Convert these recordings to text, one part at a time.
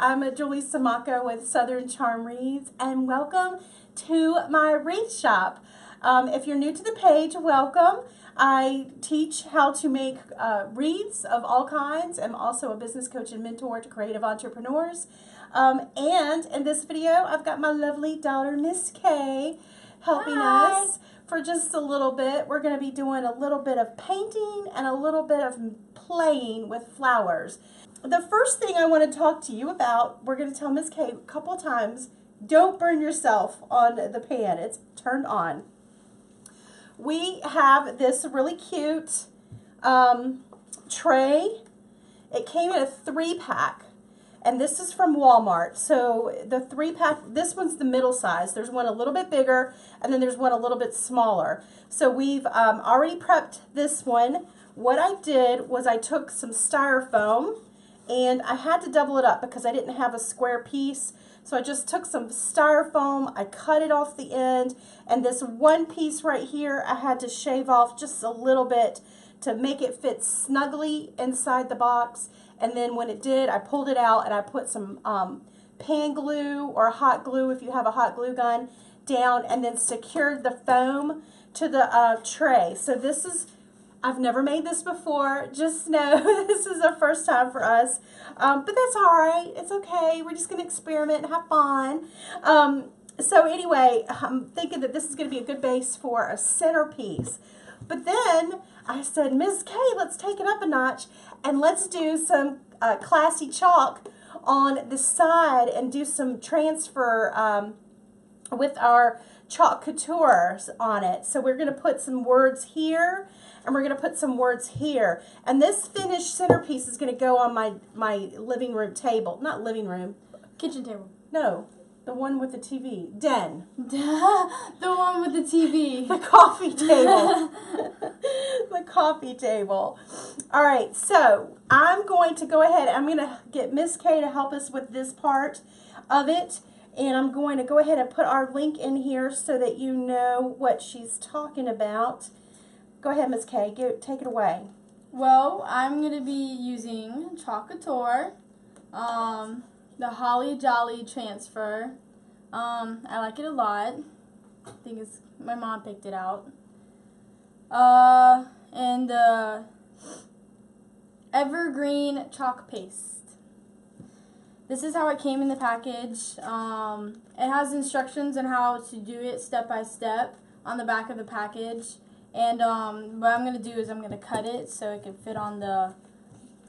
I'm Julie Samako with Southern Charm Wreaths, and welcome to my wreath shop. If you're new to the page, welcome. I teach how to make wreaths of all kinds. I'm also a business coach and mentor to creative entrepreneurs. And in this video, I've got my lovely daughter, Miss Kay, helping us for just a little bit. We're going to be doing a little bit of painting and a little bit of playing with flowers. The first thing I want to talk to you about, we're going to tell Miss Kay a couple times, don't burn yourself on the pan. It's turned on. We have this really cute tray. It came in a 3-pack. And this is from Walmart. So the 3-pack, this one's the middle size. There's one a little bit bigger, and then there's one a little bit smaller. So we've already prepped this one. What I did was I took some styrofoam, and I had to double it up because I didn't have a square piece. So I just took some styrofoam, I cut it off the end, and this one piece right here, I had to shave off just a little bit to make it fit snugly inside the box. And then when it did, I pulled it out and I put some pan glue or hot glue, if you have a hot glue gun, down, and then secured the foam to the tray. So this is, I've never made this before. Just know this is the first time for us. But that's all right. It's okay. We're just going to experiment and have fun. So anyway, I'm thinking that this is going to be a good base for a centerpiece. But then I said, Ms. Kay, let's take it up a notch and let's do some classy chalk on the side and do some transfer with our Chalk Couture on it. So we're going to put some words here and we're going to put some words here. And this finished centerpiece is going to go on my living room table. Not living room. Kitchen table. No. The one with the TV. Den. The one with the TV. The coffee table. The coffee table. All right, so I'm going to go ahead. I'm going to get Miss Kay to help us with this part of it. And I'm going to go ahead and put our link in here so that you know what she's talking about. Go ahead, Miss Kay. Take it away. Well, I'm going to be using Chalk Couture. The Holly Jolly transfer. I like it a lot. I think it's, my mom picked it out. And the Evergreen Chalk Paste. This is how it came in the package. It has instructions on how to do it step by step on the back of the package. And what I'm going to do is I'm going to cut it so it can fit on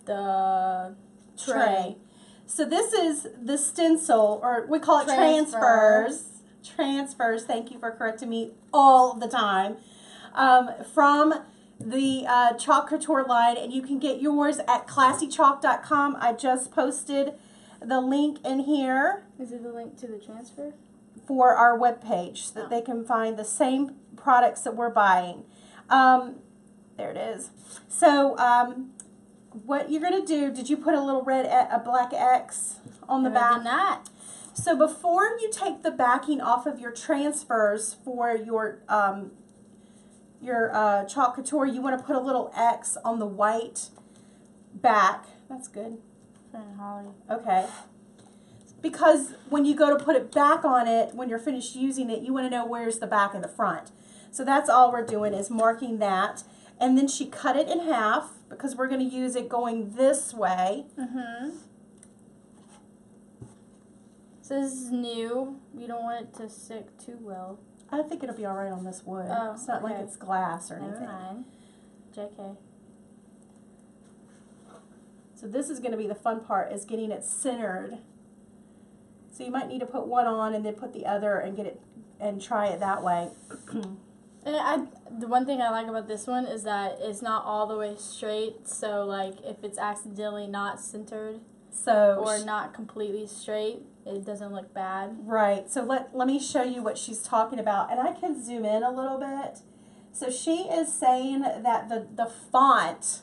the tray. So this is the stencil, or we call it transfers. Transfers, thank you for correcting me all the time. From the Chalk Couture line, and you can get yours at classychalk.com. I just posted the link in here. Is it the link to the transfer? For our webpage, so that they can find the same products that we're buying. There it is. So, what you're going to do, did you put a little a black X on the back? I did not. So before you take the backing off of your transfers for your Chalk Couture, you want to put a little X on the white back. That's good. Okay. Because when you go to put it back on it, when you're finished using it, you want to know where's the back and the front. So that's all we're doing is marking that. And then she cut it in half because we're going to use it going this way. So this is new. We don't want it to stick too well. I think it'll be all right on this wood. Oh, it's not like it's glass or anything. Never mind. JK. So this is going to be the fun part, is getting it centered. So you might need to put one on and then put the other and get it and try it that way. And the one thing I like about this one is that it's not all the way straight. So like if it's accidentally not centered or not completely straight, it doesn't look bad. Right. So let me show you what she's talking about. And I can zoom in a little bit. So she is saying that the font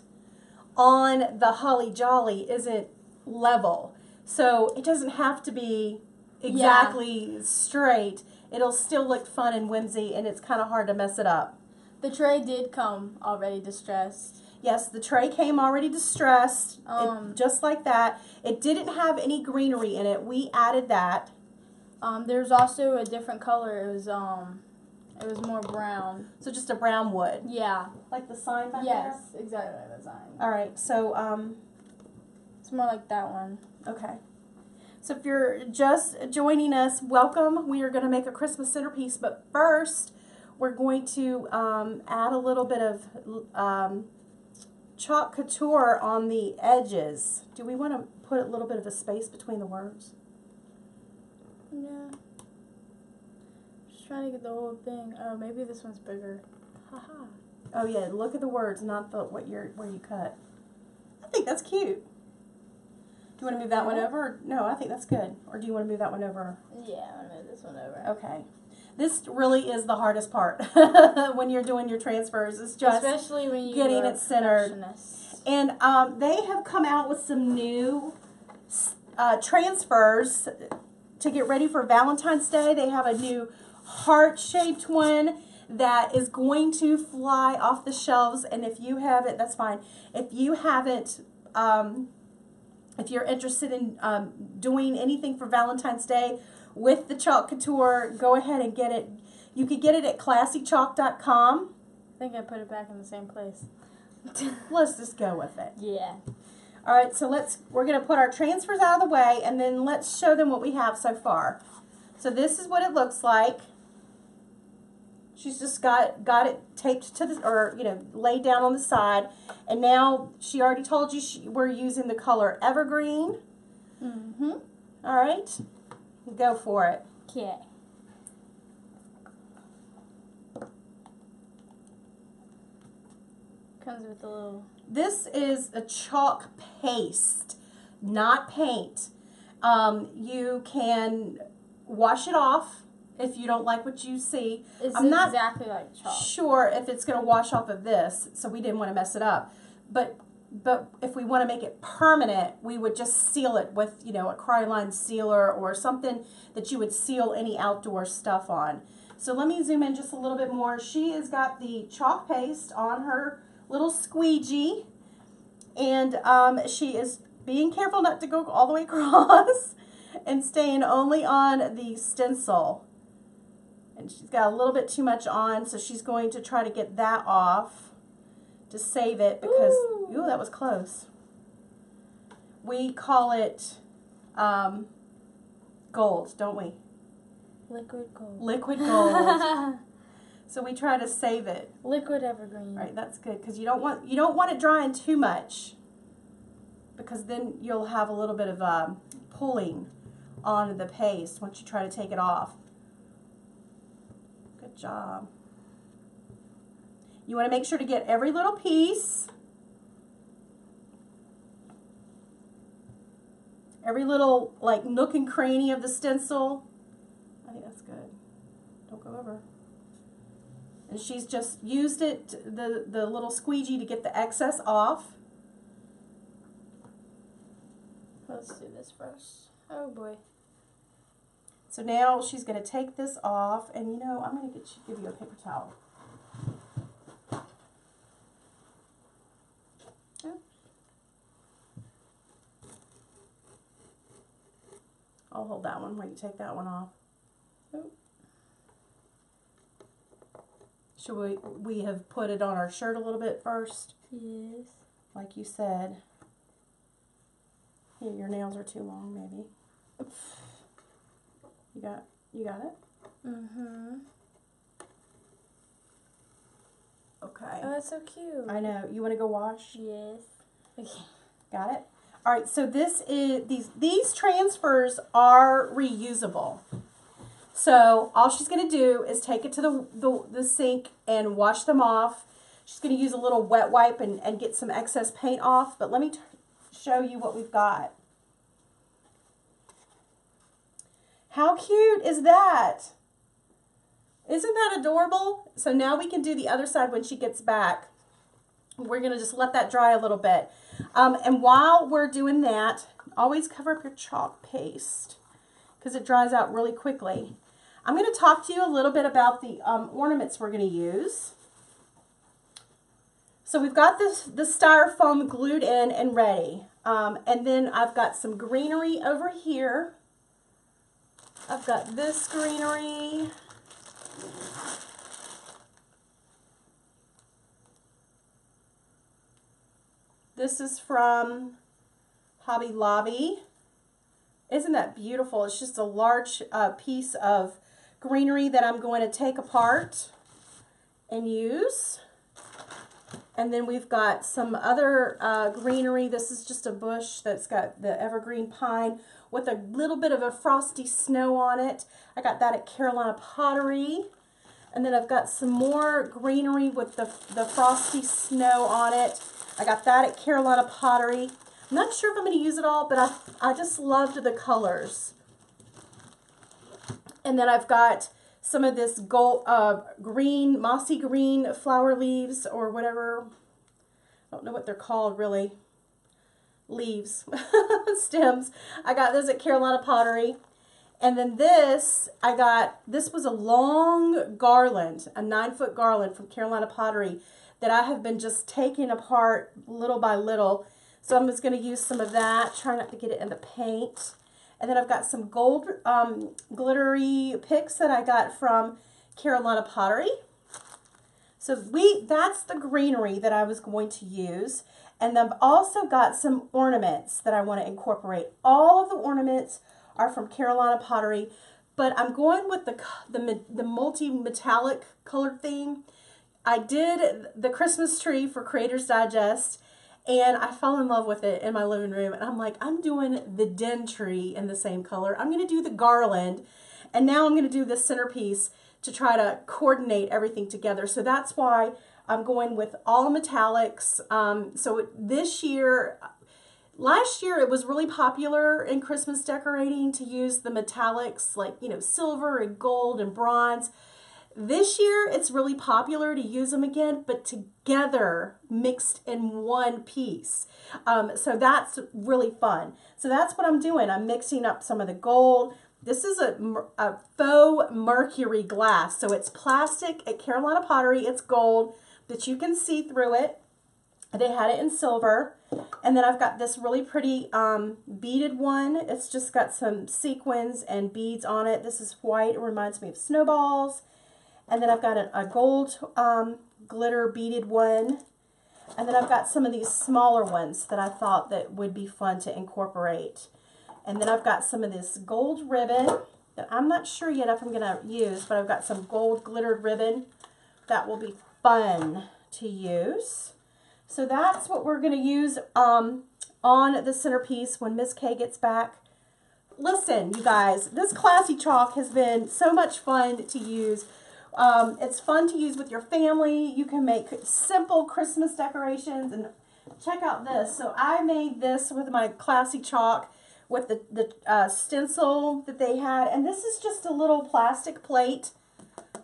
on the Holly Jolly isn't level. So it doesn't have to be exactly straight. It'll still look fun and whimsy, and it's kind of hard to mess it up. The tray did come already distressed. Yes, the tray came already distressed, just like that. It didn't have any greenery in it. We added that. There's also a different color. It was more brown. So just a brown wood. Yeah. Like the sign back yes, exactly like the sign. there? All right, so, it's more like that one. okay. So if you're just joining us, welcome. We are going to make a Christmas centerpiece, but first we're going to add a little bit of Chalk Couture on the edges. Do we want to put a little bit of a space between the words? Yeah. Just trying to get the whole thing. Oh, maybe this one's bigger. Haha. Oh yeah, look at the words, not the where you cut. I think that's cute. Do you want to move that one over? No, I think that's good. Or do you want to move that one over? Yeah, I'm gonna move this one over. Okay. This really is the hardest part when you're doing your transfers. It's just especially when you getting are it centered. perfectionist. And they have come out with some new transfers to get ready for Valentine's Day. They have a new heart-shaped one that is going to fly off the shelves. And if you haven't, that's fine. If you haven't, if you're interested in doing anything for Valentine's Day with the Chalk Couture, go ahead and get it. You could get it at classychalk.com. I think I put it back in the same place. Let's just go with it. Yeah. All right, so we're going to put our transfers out of the way, and then let's show them what we have so far. So this is what it looks like. She's just got it taped to the, or laid down on the side, and now she already told you we're using the color Evergreen. Mm-hmm. All right, go for it. Okay. Comes with a little. This is a chalk paste, not paint. You can wash it off if you don't like what you see. I'm not exactly like chalk. Sure if it's going to wash off of this, so we didn't want to mess it up. But if we want to make it permanent, we would just seal it with, a Krylon sealer or something that you would seal any outdoor stuff on. So let me zoom in just a little bit more. She has got the chalk paste on her little squeegee, and she is being careful not to go all the way across and staying only on the stencil. And she's got a little bit too much on, so she's going to try to get that off to save it because, ooh, that was close. We call it gold, don't we? Liquid gold. Liquid gold. So we try to save it. Liquid evergreen. Right, that's good because you don't want it drying too much, because then you'll have a little bit of pulling on the paste once you try to take it off. Good job. You want to make sure to get every little piece, every little like nook and cranny of the stencil. I think that's good. Don't go over. And she's just used it, the little squeegee, to get the excess off. Let's do this first. Oh boy. So now she's going to take this off, and I'm going to give you a paper towel. I'll hold that one while you take that one off. Should we have put it on our shirt a little bit first? Yes. Like you said. Here, your nails are too long, maybe. You got it? Mm-hmm. Okay. Oh, that's so cute. I know. You want to go wash? Yes. Okay. Got it? All right, so this is these transfers are reusable. So all she's going to do is take it to the sink and wash them off. She's going to use a little wet wipe and get some excess paint off. But let me show you what we've got. How cute is that? Isn't that adorable? So now we can do the other side when she gets back. We're going to just let that dry a little bit. And while we're doing that, always cover up your chalk paste because it dries out really quickly. I'm going to talk to you a little bit about the ornaments we're going to use. So we've got the styrofoam glued in and ready. And then I've got some greenery over here. I've got this greenery. This is from Hobby Lobby. Isn't that beautiful? It's just a large piece of greenery that I'm going to take apart and use. And then we've got some other greenery. This is just a bush that's got the evergreen pine with a little bit of a frosty snow on it. I got that at Carolina Pottery. And then I've got some more greenery with the frosty snow on it. I got that at Carolina Pottery. I'm not sure if I'm going to use it all, but I just loved the colors. And then I've got some of this gold, green, mossy green flower leaves or whatever. I don't know what they're called really. Leaves, stems. I got those at Carolina Pottery. And then this was a long garland, a 9-foot garland from Carolina Pottery that I have been just taking apart little by little. So I'm just going to use some of that, try not to get it in the paint. And then I've got some gold glittery picks that I got from Carolina Pottery. So that's the greenery that I was going to use. And I've also got some ornaments that I want to incorporate. All of the ornaments are from Carolina Pottery, but I'm going with the multi-metallic colored theme. I did the Christmas tree for Creator's Digest, and I fell in love with it in my living room. And I'm like, I'm doing the den tree in the same color. I'm going to do the garland, and now I'm going to do the centerpiece to try to coordinate everything together. So that's why I'm going with all metallics. This year, last year it was really popular in Christmas decorating to use the metallics like, silver and gold and bronze. This year it's really popular to use them again, but together, mixed in one piece. So that's really fun. So that's what I'm doing. I'm mixing up some of the gold. This is a faux mercury glass. So it's plastic at Carolina Pottery. It's gold, but you can see through it. They had it in silver. And then I've got this really pretty beaded one. It's just got some sequins and beads on it. This is white. It reminds me of snowballs. And then I've got a gold glitter beaded one. And then I've got some of these smaller ones that I thought that would be fun to incorporate. And then I've got some of this gold ribbon that I'm not sure yet if I'm going to use, but I've got some gold glittered ribbon that will be fun to use. So that's what we're going to use on the centerpiece when Miss Kay gets back. Listen, you guys, this classy chalk has been so much fun to use. It's fun to use with your family. You can make simple Christmas decorations, and check out this. So I made this with my classy chalk with the stencil that they had, and this is just a little plastic plate.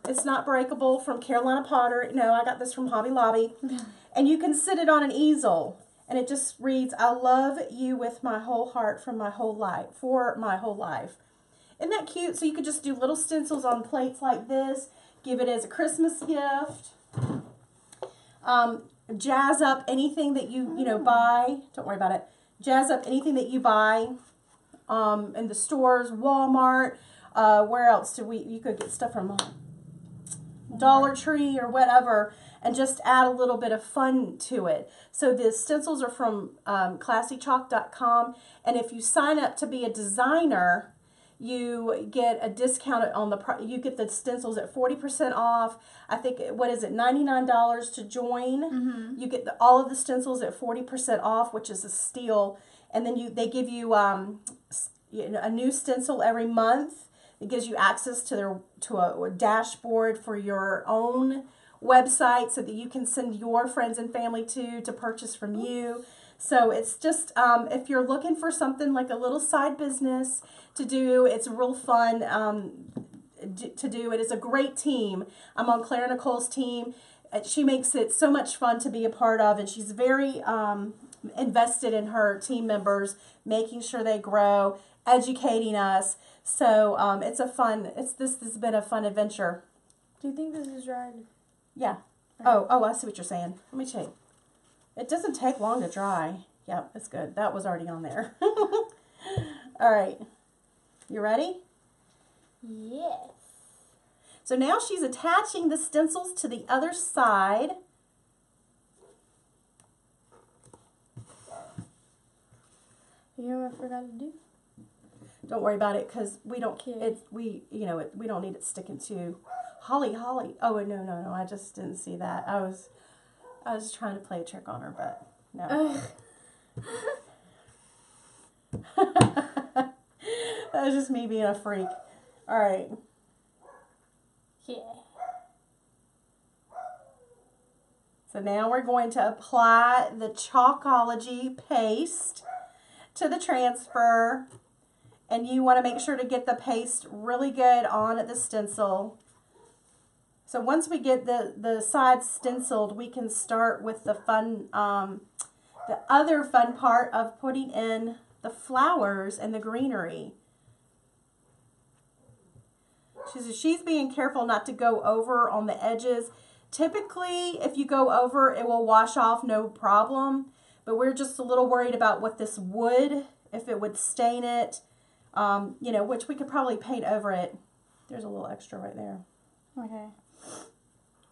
It's not breakable, from Carolina Pottery. No, I got this from Hobby Lobby. And you can sit it on an easel, and it just reads, "I love you with my whole heart from my whole life, for my whole life." Isn't that cute? So you could just do little stencils on plates like this, give it as a Christmas gift. Jazz up anything that you buy. Don't worry about it. Jazz up anything that you buy in the stores, Walmart. Where else you could get stuff from Dollar Tree or whatever, and just add a little bit of fun to it. So the stencils are from classychalk.com, and if you sign up to be a designer, you get a discount on you get the stencils at 40% off. I think, what is it, $99 to join? Mm-hmm. You get all of the stencils at 40% off, which is a steal. And then they give you a new stencil every month. It gives you access to a dashboard for your own website, so that you can send your friends and family to purchase from you. So it's just, if you're looking for something like a little side business to do, it's real fun to do. It is a great team. I'm on Claire Nicole's team. She makes it so much fun to be a part of, and she's very invested in her team members, making sure they grow, educating us. So this has been a fun adventure. Do you think this is dried? Yeah. Oh, I see what you're saying. Let me check. It doesn't take long to dry. Yep, it's good. That was already on there. All right. You ready? Yes. So now she's attaching the stencils to the other side. You know what I forgot to do? Don't worry about it because we don't. Okay. We don't need it sticking to. Holly. Oh no! I just didn't see that. I was trying to play a trick on her, but no. That was just me being a freak. All right. Yeah. So now we're going to apply the Chalkology paste to the transfer. And you want to make sure to get the paste really good on the stencil. So once we get the sides stenciled, we can start with the the other fun part of putting in the flowers and the greenery. She's being careful not to go over on the edges. Typically, if you go over, it will wash off, no problem. But we're just a little worried about what this would, if it would stain it. Which we could probably paint over it. There's a little extra right there. Okay.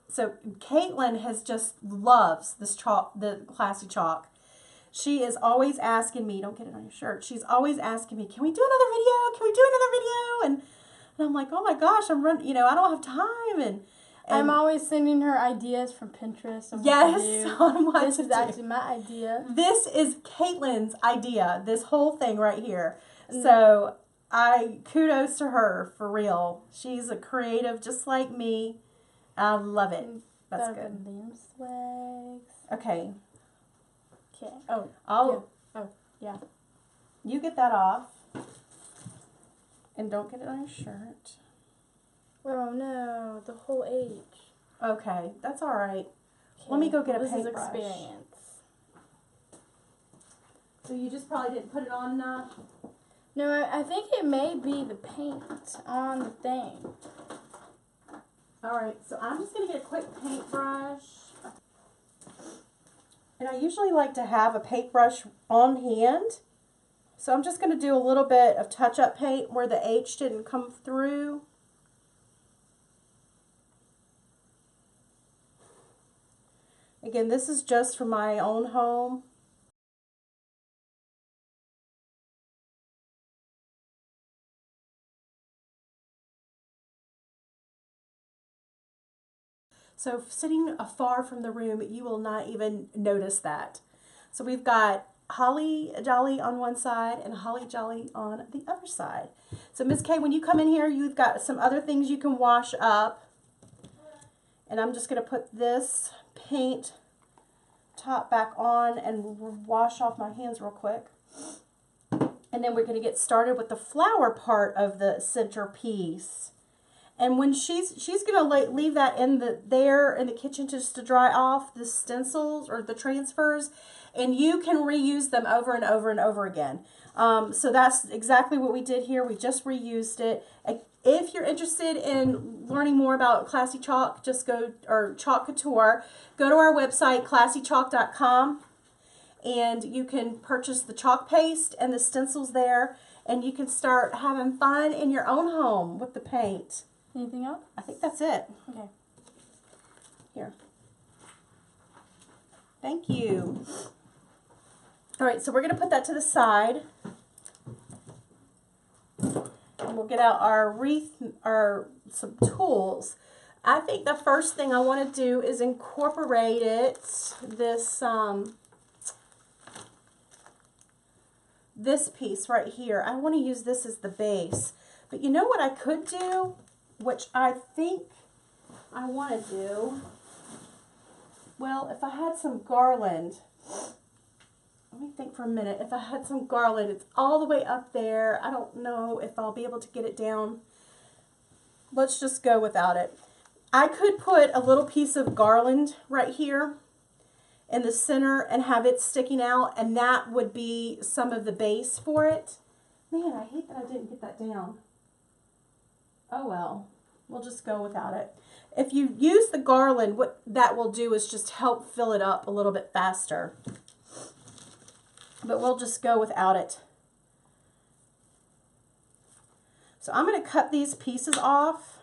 So Caitlin loves this chalk, the Classy Chalk. She is always asking me, don't get it on your shirt. She's always asking me, can we do another video? Can we do another video? And I'm like, oh my gosh, I'm running, I don't have time. And I'm always sending her ideas from Pinterest. Yes, on what this to is do. actually my idea. This is Caitlin's idea, this whole thing right here. So kudos to her, for real. She's a creative just like me. I love it. That's good. Legs. Okay. Okay. Yeah. You get that off. And don't get it on your shirt. Oh no, the whole H. Okay, that's all right. Okay. Let me go get a paintbrush. This is experience. So you just probably didn't put it on enough? No, I think it may be the paint on the thing. All right, so I'm just going to get a quick paintbrush. And I usually like to have a paintbrush on hand. So I'm just going to do a little bit of touch-up paint where the H didn't come through. Again, this is just for my own home. So sitting afar from the room, you will not even notice that. So we've got Holly Jolly on one side and Holly Jolly on the other side. So Miss Kay, when you come in here, you've got some other things you can wash up. And I'm just going to put this paint top back on and wash off my hands real quick. And then we're going to get started with the flower part of the centerpiece. And when she's going to leave that there in the kitchen just to dry off the stencils or the transfers, and you can reuse them over and over and over again. So that's exactly what we did here. We just reused it. If you're interested in learning more about Classy Chalk, just go, or Chalk Couture, go to our website, classychalk.com, and you can purchase the chalk paste and the stencils there, and you can start having fun in your own home with the paint. Anything else? I think that's it. Okay. Here. Thank you. All right, so we're going to put that to the side. And we'll get out our wreath, or some tools. I think the first thing I want to do is incorporate this piece right here. I want to use this as the base. But you know what I could do, which I think I want to do? Well, if I had some garland, let me think for a minute. If I had some garland, it's all the way up there. I don't know if I'll be able to get it down. Let's just go without it. I could put a little piece of garland right here in the center and have it sticking out, and that would be some of the base for it. Man, I hate that I didn't get that down. Oh well. We'll just go without it. If you use the garland, what that will do is just help fill it up a little bit faster. But we'll just go without it. So I'm going to cut these pieces off.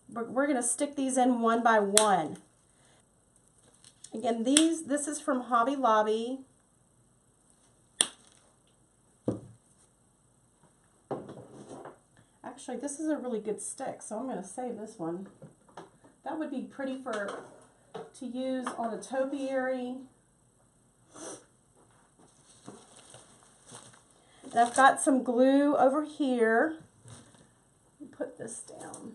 We're going to stick these in one by one. Again, this is from Hobby Lobby. Actually, this is a really good stick, so I'm going to save this one. That would be pretty to use on a topiary. And I've got some glue over here. Put this down.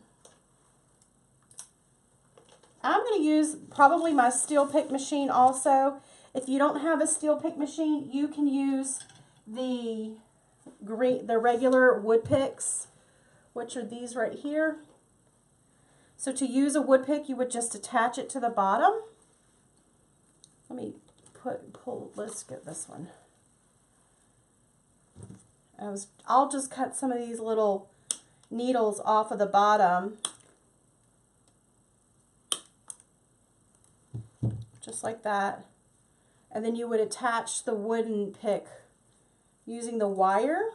I'm going to use probably my steel pick machine also. If you don't have a steel pick machine, you can use the regular wood picks, which are these right here. So to use a wood pick, you would just attach it to the bottom. Let me let's get this one. I'll just cut some of these little needles off of the bottom. Just like that. And then you would attach the wooden pick using the wire.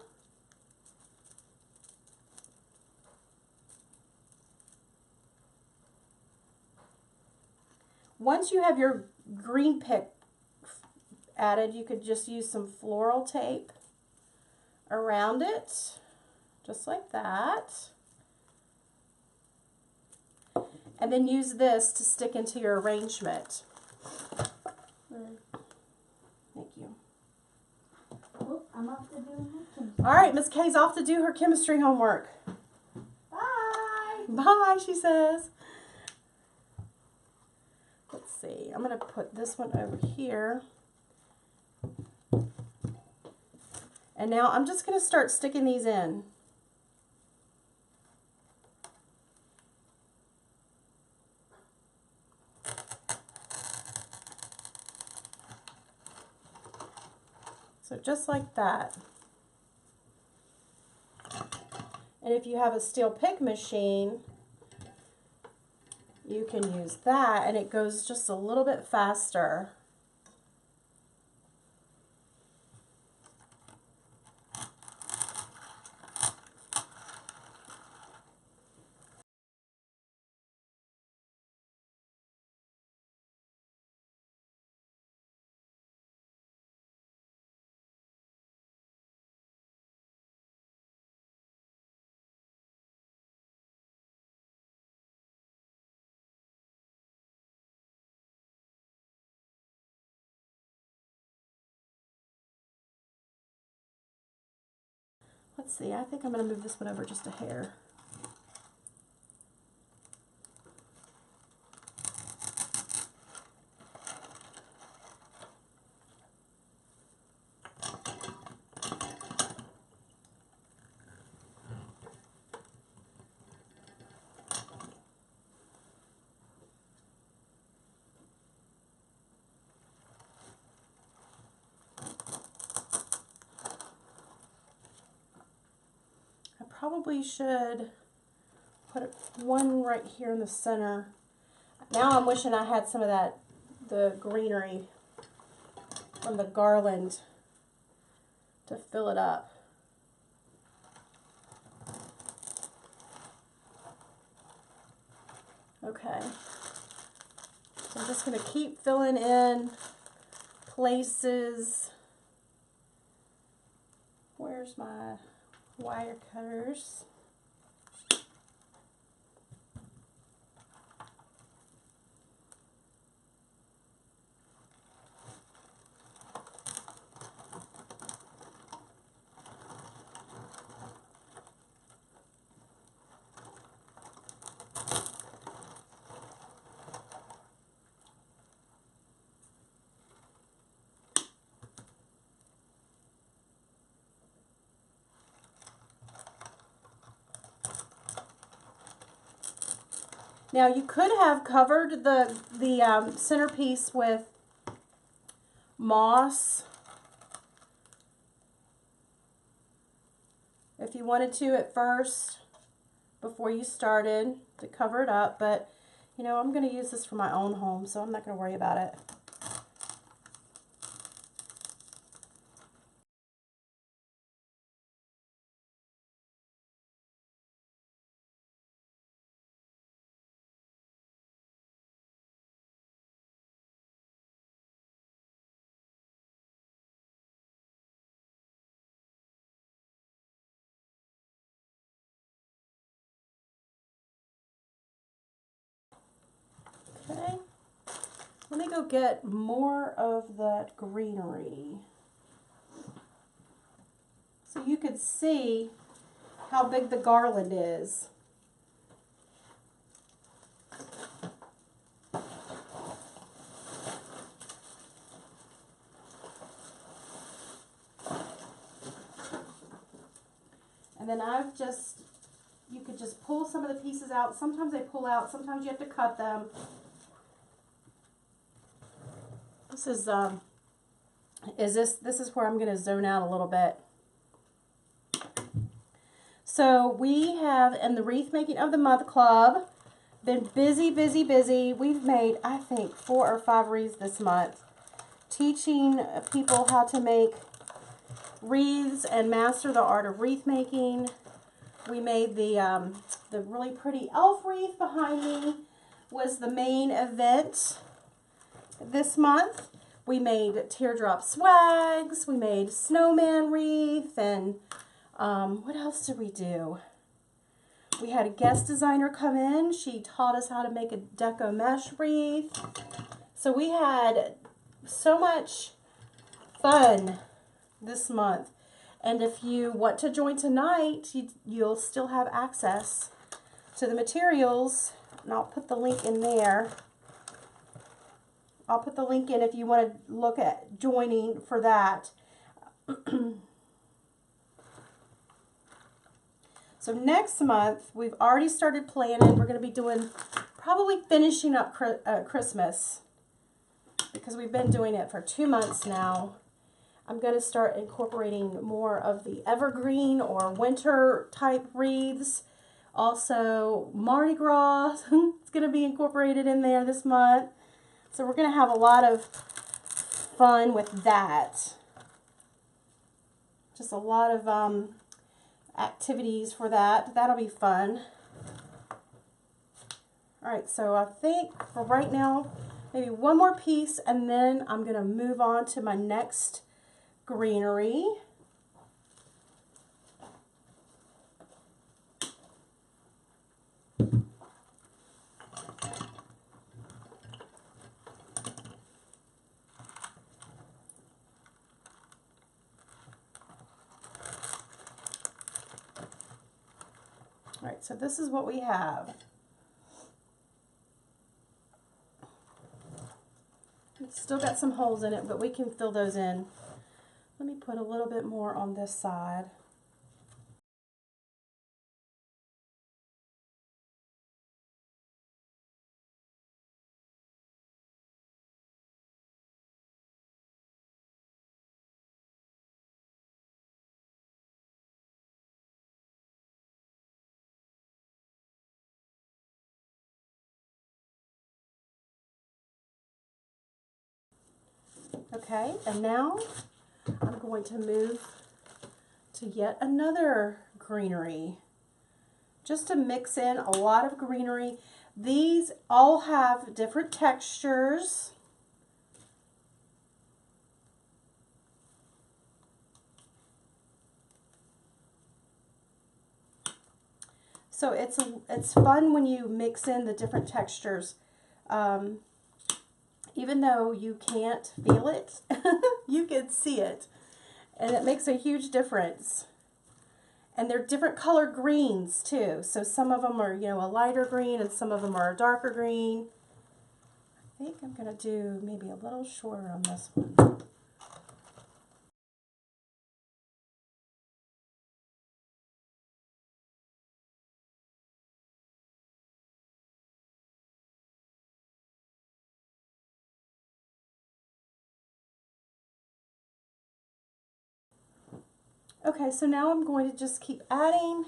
Once you have your green pick added, you could just use some floral tape around it, just like that. And then use this to stick into your arrangement. Thank you. Oh, I'm off to do my chemistry. All right, Miss Kay's off to do her chemistry homework. Bye! Bye, she says. Let's see, I'm going to put this one over here. And now I'm just going to start sticking these in. So just like that. And if you have a steel pick machine, you can use that and it goes just a little bit faster. Let's see, I think I'm going to move this one over just a hair. Probably should put one right here in the center. Now I'm wishing I had some of the greenery from the garland to fill it up. Okay. So I'm just going to keep filling in places. Where's my wire cutters? Now you could have covered the centerpiece with moss if you wanted to at first, before you started to cover it up, but you know, I'm going to use this for my own home, so I'm not going to worry about it. Okay, let me go get more of that greenery. So you could see how big the garland is. And then you could just pull some of the pieces out. Sometimes they pull out, sometimes you have to cut them. This is where I'm going to zone out a little bit. So we have, in the Wreath Making of the Month Club, been busy, busy, busy. We've made, I think, 4 or 5 wreaths this month, teaching people how to make wreaths and master the art of wreath making. We made the really pretty elf wreath behind me was the main event this month. We made teardrop swags, we made snowman wreath, and what else did we do? We had a guest designer come in. She taught us how to make a deco mesh wreath. So we had so much fun this month. And if you want to join tonight, you'll still have access to the materials. And I'll put the link in there. I'll put the link in if you want to look at joining for that. So next month, we've already started planning. We're going to be probably finishing up Christmas, because we've been doing it for 2 months now. I'm going to start incorporating more of the evergreen or winter type wreaths. Also, Mardi Gras is going to be incorporated in there this month. So we're going to have a lot of fun with that. Just a lot of activities for that. That'll be fun. Alright, so I think for right now, maybe one more piece, and then I'm going to move on to my next greenery. Alright, so this is what we have. It's still got some holes in it, but we can fill those in. Let me put a little bit more on this side. Okay, and now I'm going to move to yet another greenery, just to mix in a lot of greenery. These all have different textures. So it's fun when you mix in the different textures. Even though you can't feel it, you can see it. And it makes a huge difference. And they're different color greens too. So some of them are, you know, a lighter green, and some of them are a darker green. I think I'm going to do maybe a little shorter on this one. Okay, so now I'm going to just keep adding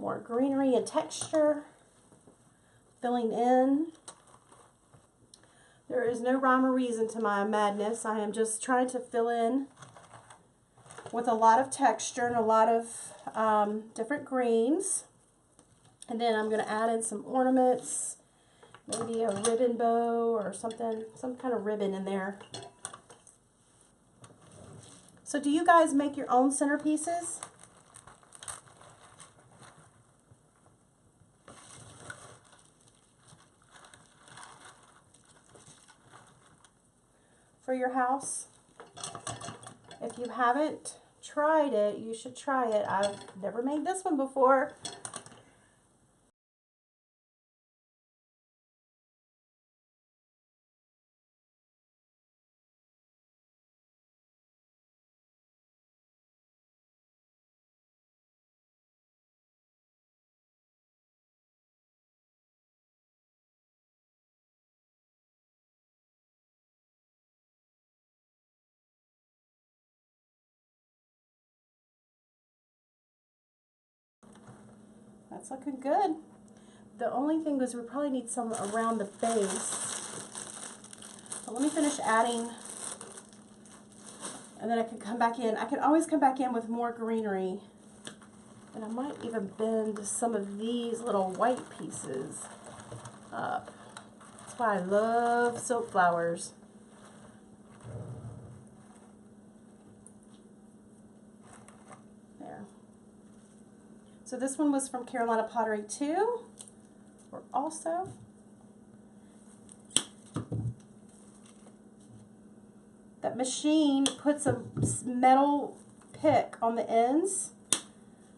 More greenery and texture, filling in. There is no rhyme or reason to my madness. I am just trying to fill in with a lot of texture and a lot of different greens. And then I'm going to add in some ornaments, maybe a ribbon bow or something, some kind of ribbon in there. So do you guys make your own centerpieces? For your house? If you haven't tried it, you should try it. I've never made this one before. That's looking good. The only thing is we probably need some around the base. But let me finish adding, and then I can come back in. I can always come back in with more greenery. And I might even bend some of these little white pieces up. That's why I love silk flowers. There. So this one was from Carolina Pottery too. Or also. That machine puts a metal pick on the ends.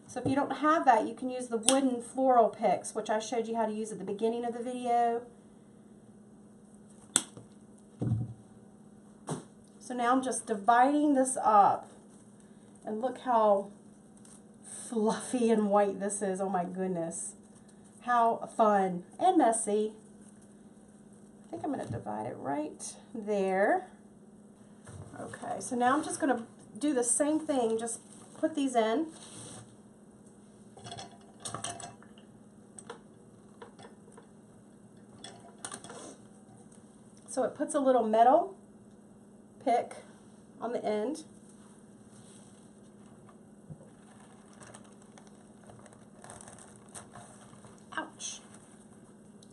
So if you don't have that, you can use the wooden floral picks, which I showed you how to use at the beginning of the video. So now I'm just dividing this up. And look how fluffy and white this is. Oh my goodness. How fun and messy. I think I'm going to divide it right there. Okay, so now I'm just going to do the same thing. Just put these in. So it puts a little metal pick on the end. Ouch.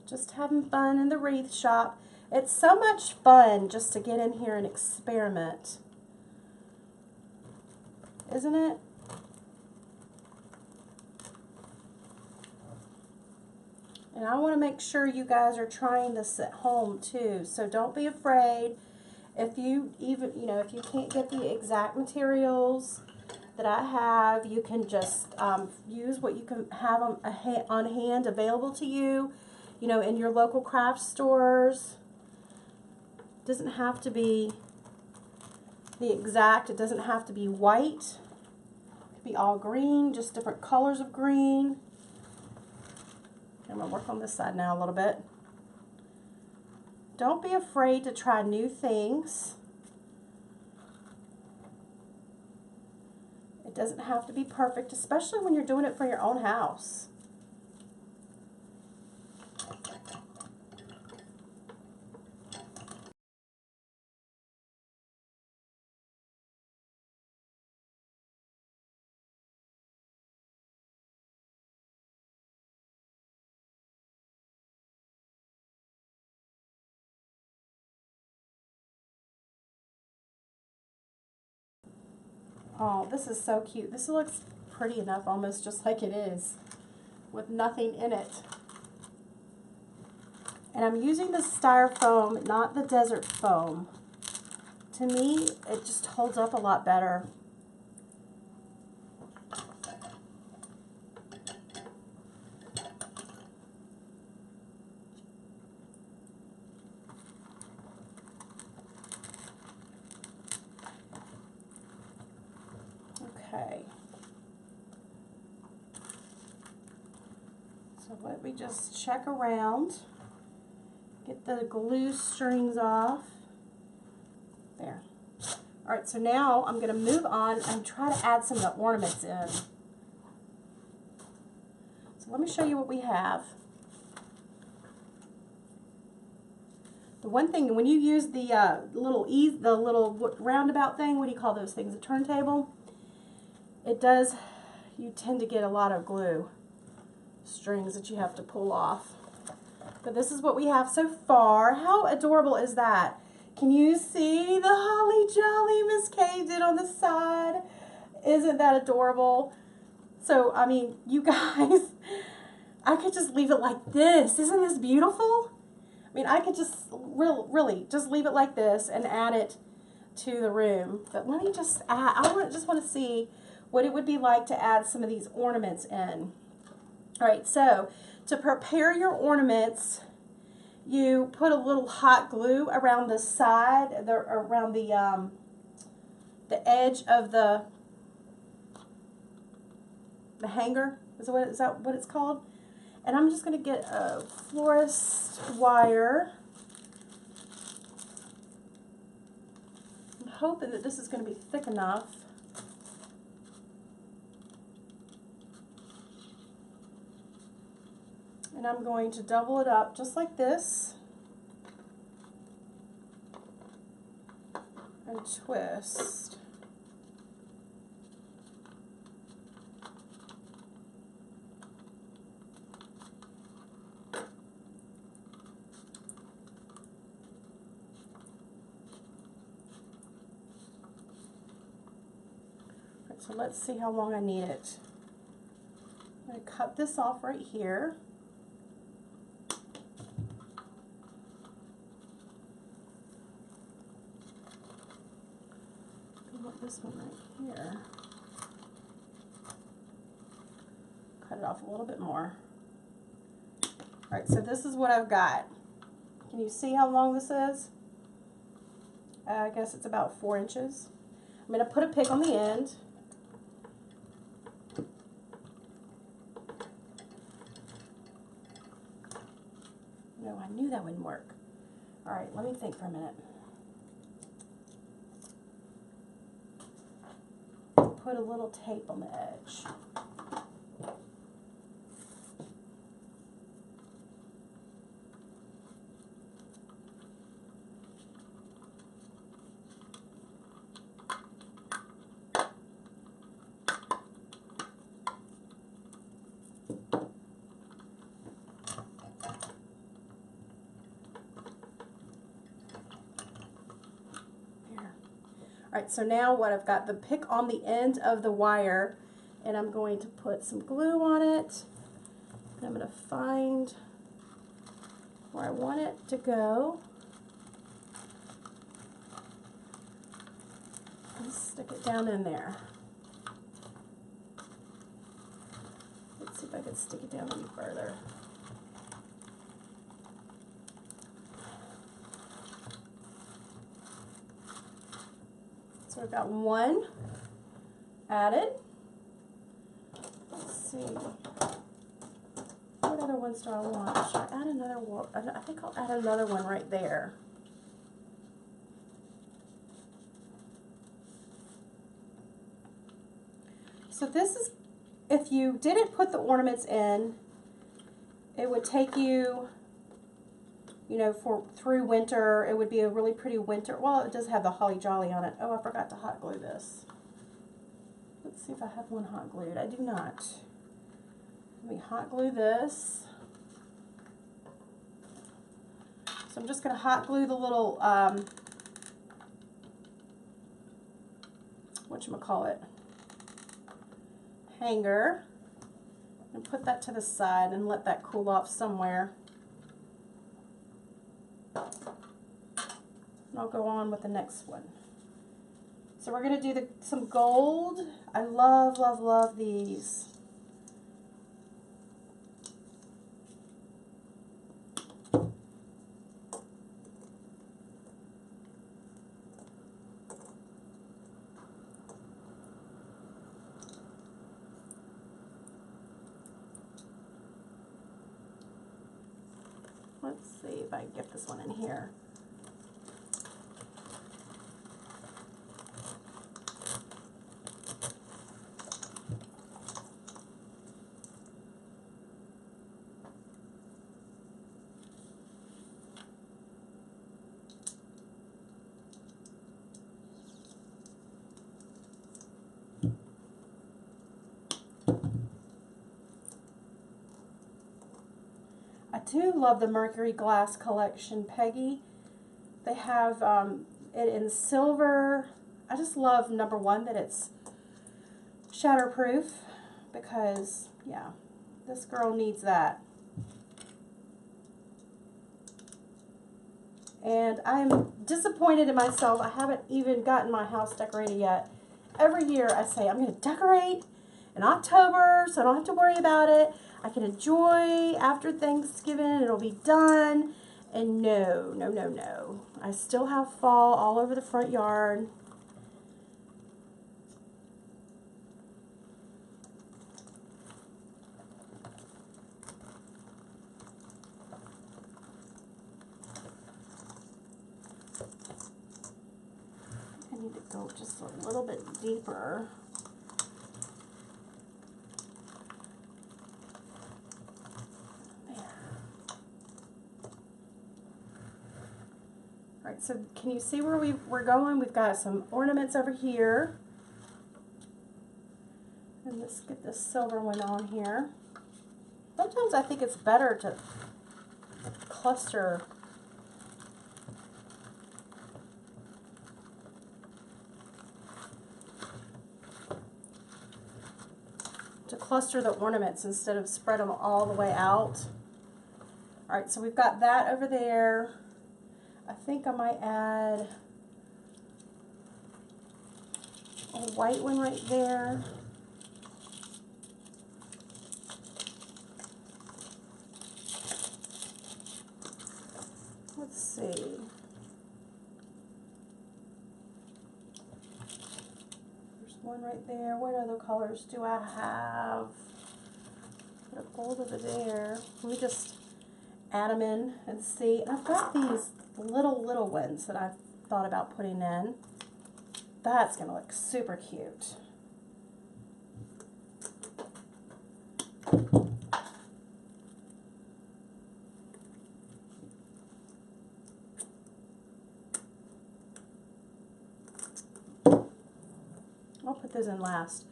Just having fun in the wreath shop. It's so much fun just to get in here and experiment. Isn't it? And I want to make sure you guys are trying this at home too. So don't be afraid. If you even, if you can't get the exact materials that I have, you can just use what you can have on hand available to you, in your local craft stores. It doesn't have to be the exact, it doesn't have to be white. It could be all green, just different colors of green. I'm going to work on this side now a little bit. Don't be afraid to try new things. It doesn't have to be perfect, especially when you're doing it for your own house. Oh, this is so cute. This looks pretty enough, almost just like it is, with nothing in it. And I'm using the styrofoam, not the desert foam. To me, it just holds up a lot better. Okay. So let me just check around. Get the glue strings off. There. Alright, so now I'm going to move on and try to add some of the ornaments in. So let me show you what we have. The one thing, when you use the little roundabout thing, what do you call those things? A turntable? You tend to get a lot of glue strings that you have to pull off. But this is what we have so far. How adorable is that? Can you see the holly jolly Miss Kay did on the side? Isn't that adorable? So, I mean, you guys, I could just leave it like this. Isn't this beautiful? I mean, I could just really just leave it like this and add it to the room. But let me just add, just want to see what it would be like to add some of these ornaments in. All right, so to prepare your ornaments, you put a little hot glue around the side, around the edge of the hanger. Is that what it's called? And I'm just going to get a florist wire. I'm hoping that this is going to be thick enough. And I'm going to double it up just like this and twist. So let's see how long I need it. I'm going to cut this off right here. I want this one right here. Cut it off a little bit more. Alright, so this is what I've got. Can you see how long this is? I guess it's about 4 inches. I'm going to put a pick on the end. No, I knew that wouldn't work. All right, let me think for a minute. Put a little tape on the edge. All right, so now what I've got the pick on the end of the wire, and I'm going to put some glue on it. And I'm going to find where I want it to go. And stick it down in there. Let's see if I can stick it down any further. So I've got one added. Let's see. What other ones do I want? Should I add another one? I think I'll add another one right there. So this is, if you didn't put the ornaments in, it would take you, you know, through winter. It would be a really pretty winter. Well, it does have the holly jolly on it. Oh, I forgot to hot glue this. Let's see if I have one hot glued. I do not. Let me hot glue this. So I'm just going to hot glue the little, whatchamacallit, hanger, and put that to the side and let that cool off somewhere. And I'll go on with the next one. So we're going to do some gold. I love, love, love these. Let's see if I can get this one in here. do love the Mercury Glass collection, Peggy. They have it in silver. I just love, number one, that it's shatterproof, because, yeah, this girl needs that. And I'm disappointed in myself. I haven't even gotten my house decorated yet. Every year I say I'm going to decorate in October so I don't have to worry about it. I can enjoy after Thanksgiving and it'll be done. And no, no, no, no. I still have fall all over the front yard. I need to go just a little bit deeper. Alright, so can you see where we're going? We've got some ornaments over here. And let's get this silver one on here. Sometimes I think it's better to cluster the ornaments instead of spread them all the way out. Alright, so we've got that over there. I think I might add a white one right there. Let's see. One right there. What other colors do I have? Put a gold over there. Let me just add them in and see. And I've got these little ones that I've thought about putting in. That's going to look super cute. I'll put those in last.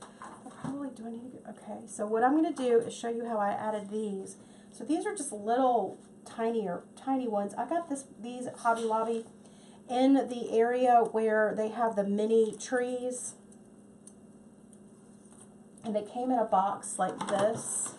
Do I need to, okay, so what I'm going to do is show you how I added these. So these are just little tiny ones. I got these at Hobby Lobby in the area where they have the mini trees. And they came in a box like this.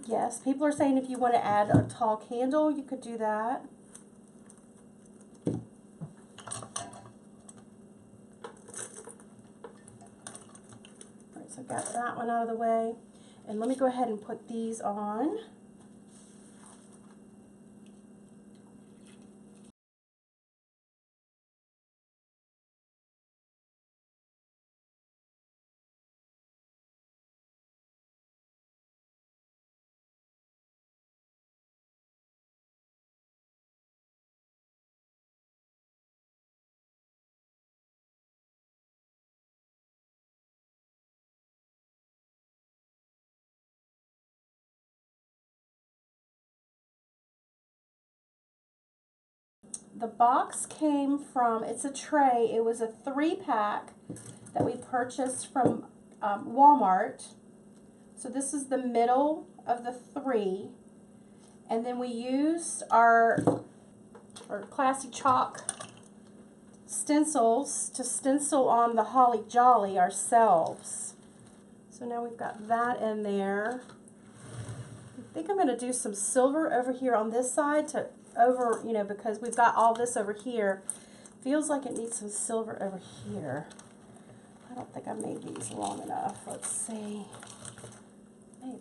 Yes, people are saying if you want to add a tall candle, you could do that. Alright, so I've got that one out of the way. And let me go ahead and put these on. The box came from, it's a tray, it was a 3-pack that we purchased from Walmart. So this is the middle of the 3. And then we used our classy chalk stencils to stencil on the Holly Jolly ourselves. So now we've got that in there. I think I'm going to do some silver over here on this side to because we've got all this over here. Feels like it needs some silver over here. I don't think I made these long enough. Let's see. Maybe.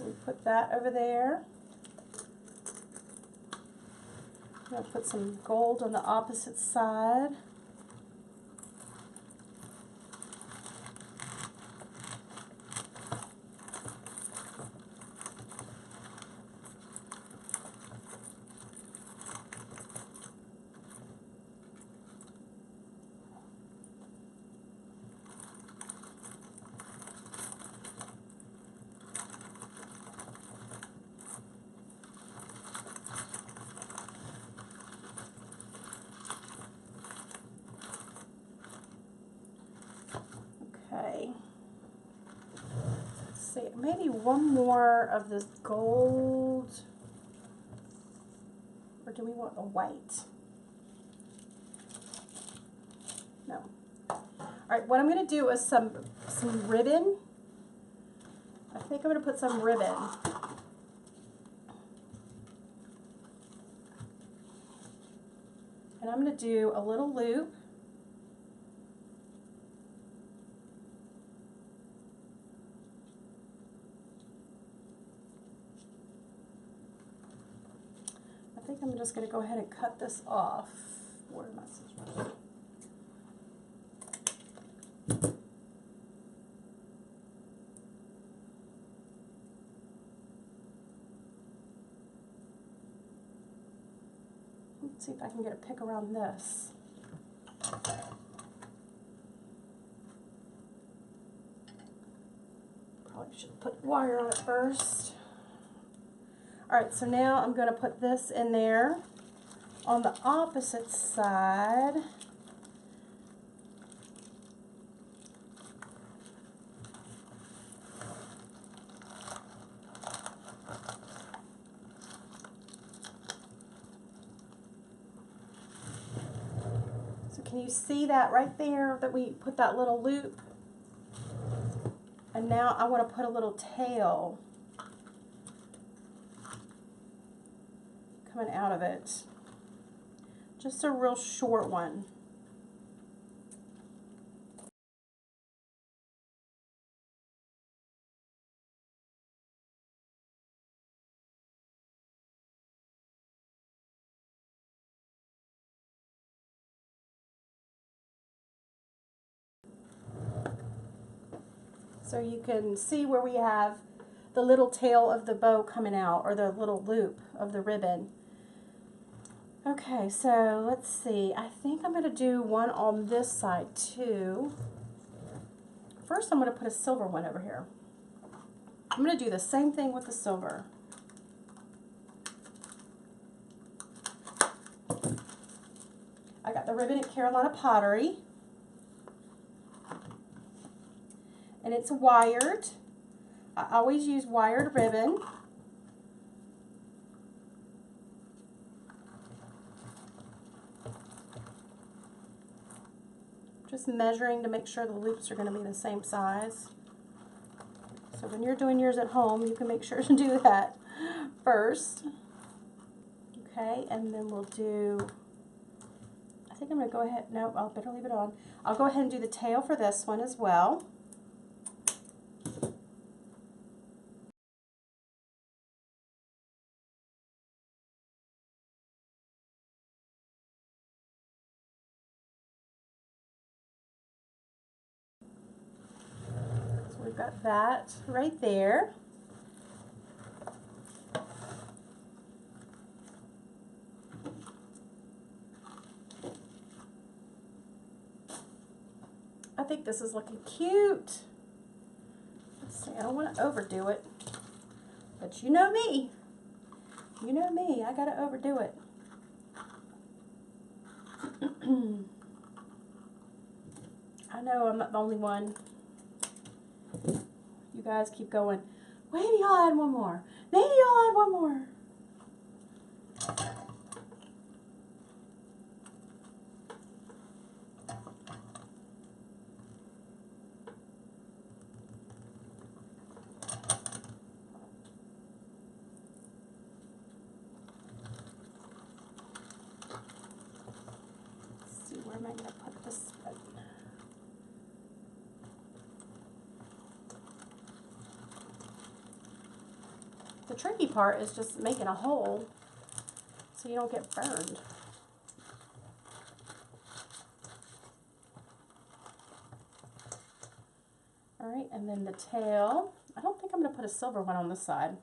So we put that over there. I'm going to put some gold on the opposite side. Okay. Let's see, maybe one more of this gold, or do we want the white? No. All right, what I'm going to do is some ribbon. I think I'm going to put some ribbon. And I'm going to do a little loop. I think I'm just going to go ahead and cut this off. Where are my scissors? Let's see if I can get a pick around this. Probably should have put wire on it first. Alright, so now I'm going to put this in there on the opposite side. So can you see that right there that we put that little loop? And now I want to put a little tail coming out of it. Just a real short one. So you can see where we have the little tail of the bow coming out, or the little loop of the ribbon. Okay, so let's see. I think I'm going to do one on this side too. First, I'm going to put a silver one over here. I'm going to do the same thing with the silver. I got the ribbon at Carolina Pottery. And it's wired. I always use wired ribbon. Just measuring to make sure the loops are going to be the same size. So when you're doing yours at home, you can make sure to do that first. Okay, and then we'll do, I think I'm going to go ahead, no, I'll better leave it on. I'll go ahead and do the tail for this one as well. So we've got that right there. I think this is looking cute. Let's see, I don't want to overdo it, but you know me. You know me, I gotta overdo it. I know I'm not the only one. You guys keep going, maybe I'll add one more. Maybe I'll add one more. Let's see, where am I going to put this one? The tricky part is just making a hole so you don't get burned. All right, and then the tail. I don't think I'm going to put a silver one on this side.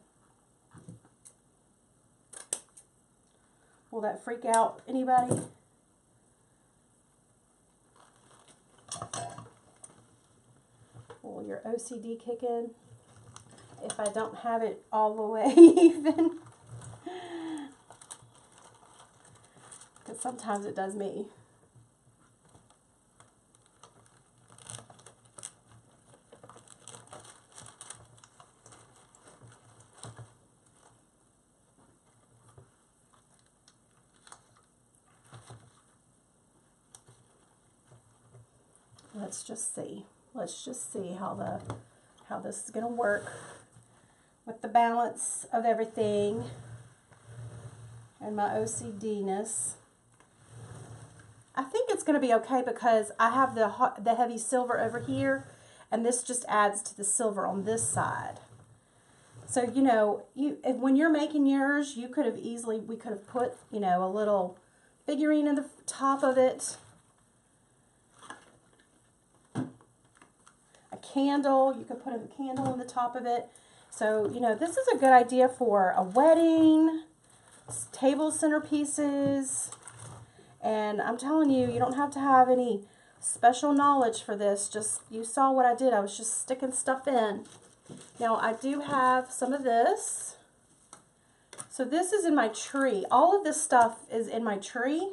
Will that freak out anybody? Will your OCD kick in if I don't have it all the way even? Because sometimes it does me. Let's just see. Let's just see how this is going to work with the balance of everything and my OCD-ness. I think it's going to be okay because I have the heavy silver over here, and this just adds to the silver on this side. So, you know, when you're making yours, we could have put, you know, a little figurine in the top of it. Candle, you could put a candle on the top of it. So, you know, this is a good idea for a wedding, table centerpieces, and I'm telling you, you don't have to have any special knowledge for this. Just, you saw what I did. I was just sticking stuff in. Now, I do have some of this. So this is in my tree. All of this stuff is in my tree.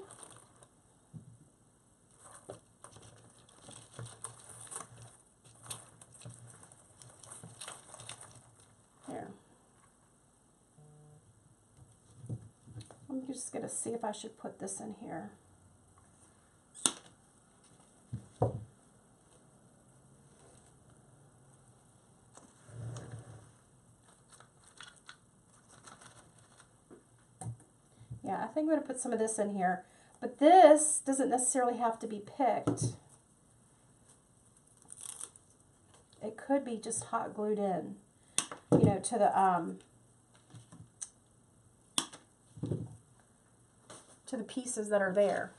I'm just going to see if I should put this in here. Yeah, I think I'm going to put some of this in here. But this doesn't necessarily have to be picked. It could be just hot glued in, you know, to the pieces that are there.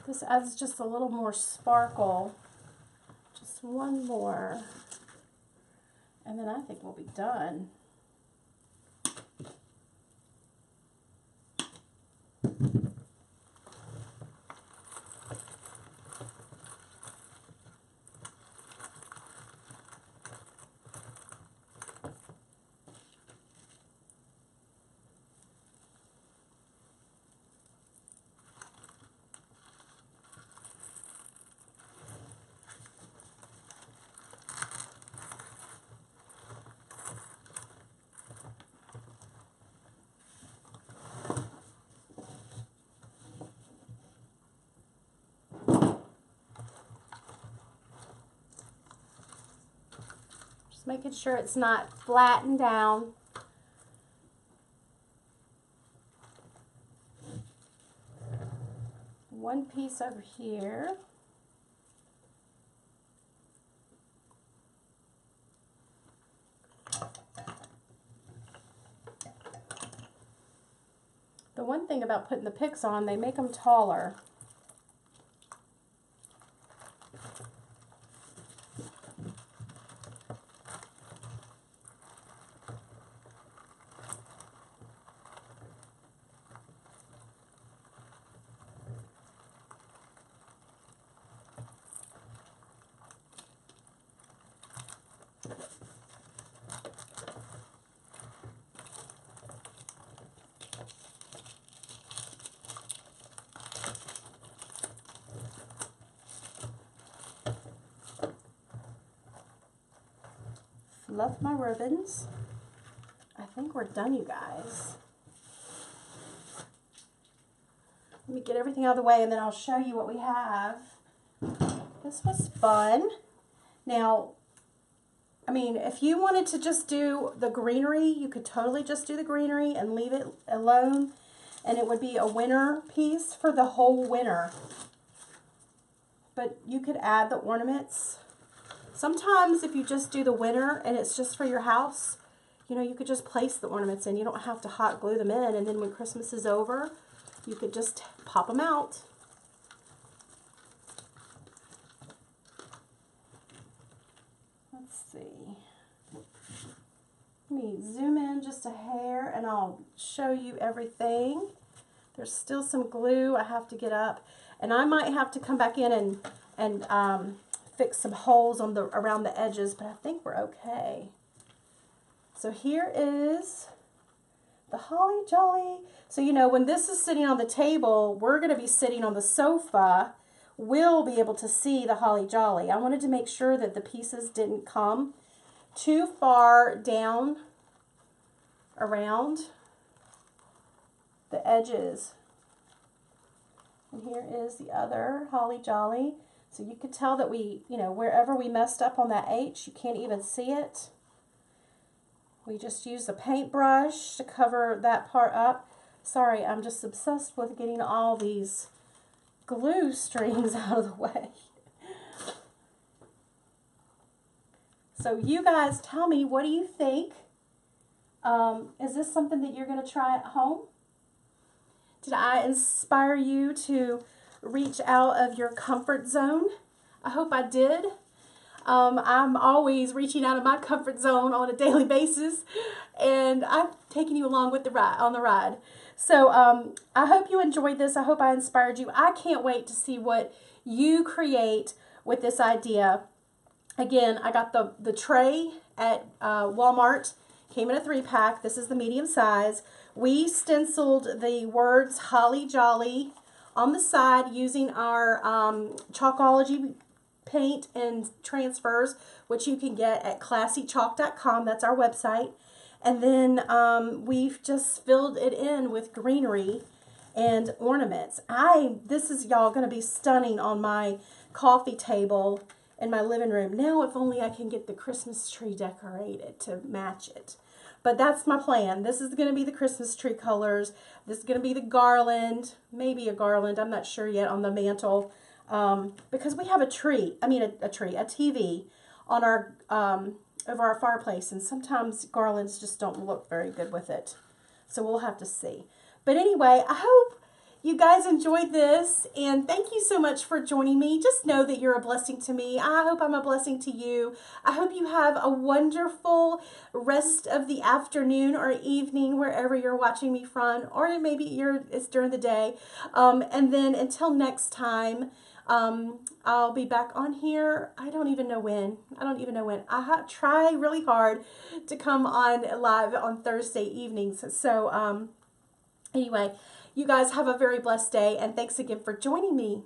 This adds just a little more sparkle. Just one more. And then I think we'll be done. Making sure it's not flattened down. One piece over here. The one thing about putting the picks on, they make them taller. Fluff my ribbons. I think we're done, you guys. Let me get everything out of the way and then I'll show you what we have. This was fun. Now, I mean, if you wanted to just do the greenery, you could totally just do the greenery and leave it alone, and it would be a winter piece for the whole winter. But you could add the ornaments. Sometimes if you just do the winter and it's just for your house, you know, you could just place the ornaments in. You don't have to hot glue them in, and then when Christmas is over, you could just pop them out. Let's see. Let me zoom in just a hair and I'll show you everything. There's still some glue I have to get up, and I might have to come back in and fix some holes on around the edges, but I think we're okay. So here is the holly jolly. So, you know, when this is sitting on the table, we're going to be sitting on the sofa. We'll be able to see the holly jolly. I wanted to make sure that the pieces didn't come too far down around the edges. And here is the other holly jolly. So you could tell that we, you know, wherever we messed up on that H, you can't even see it. We just used a paintbrush to cover that part up. Sorry, I'm just obsessed with getting all these glue strings out of the way. So you guys tell me, what do you think? Is this something that you're going to try at home? Did I inspire you to reach out of your comfort zone? I hope I did. I'm always reaching out of my comfort zone on a daily basis, and I've taken you along with the ride. So I hope you enjoyed this. I hope I inspired you. I can't wait to see what you create with this idea. Again, I got the tray at Walmart. Came in a 3-pack. This is the medium size. We stenciled the words Holly Jolly on the side using our Chalkology paint and transfers, which you can get at classychalk.com. That's our website. And then we've just filled it in with greenery and ornaments. This is, y'all, going to be stunning on my coffee table in my living room. Now, if only I can get the Christmas tree decorated to match it. But that's my plan. This is going to be the Christmas tree colors. This is going to be the garland, maybe a garland, I'm not sure yet, on the mantle. Because we have a TV on our, over our fireplace, and sometimes garlands just don't look very good with it. So we'll have to see. But anyway, I hope you guys enjoyed this, and thank you so much for joining me. Just know that you're a blessing to me. I hope I'm a blessing to you. I hope you have a wonderful rest of the afternoon or evening wherever you're watching me from, or maybe it's during the day. And then until next time, I'll be back on here. I don't even know when. I try really hard to come on live on Thursday evenings. So anyway, you guys have a very blessed day, and thanks again for joining me.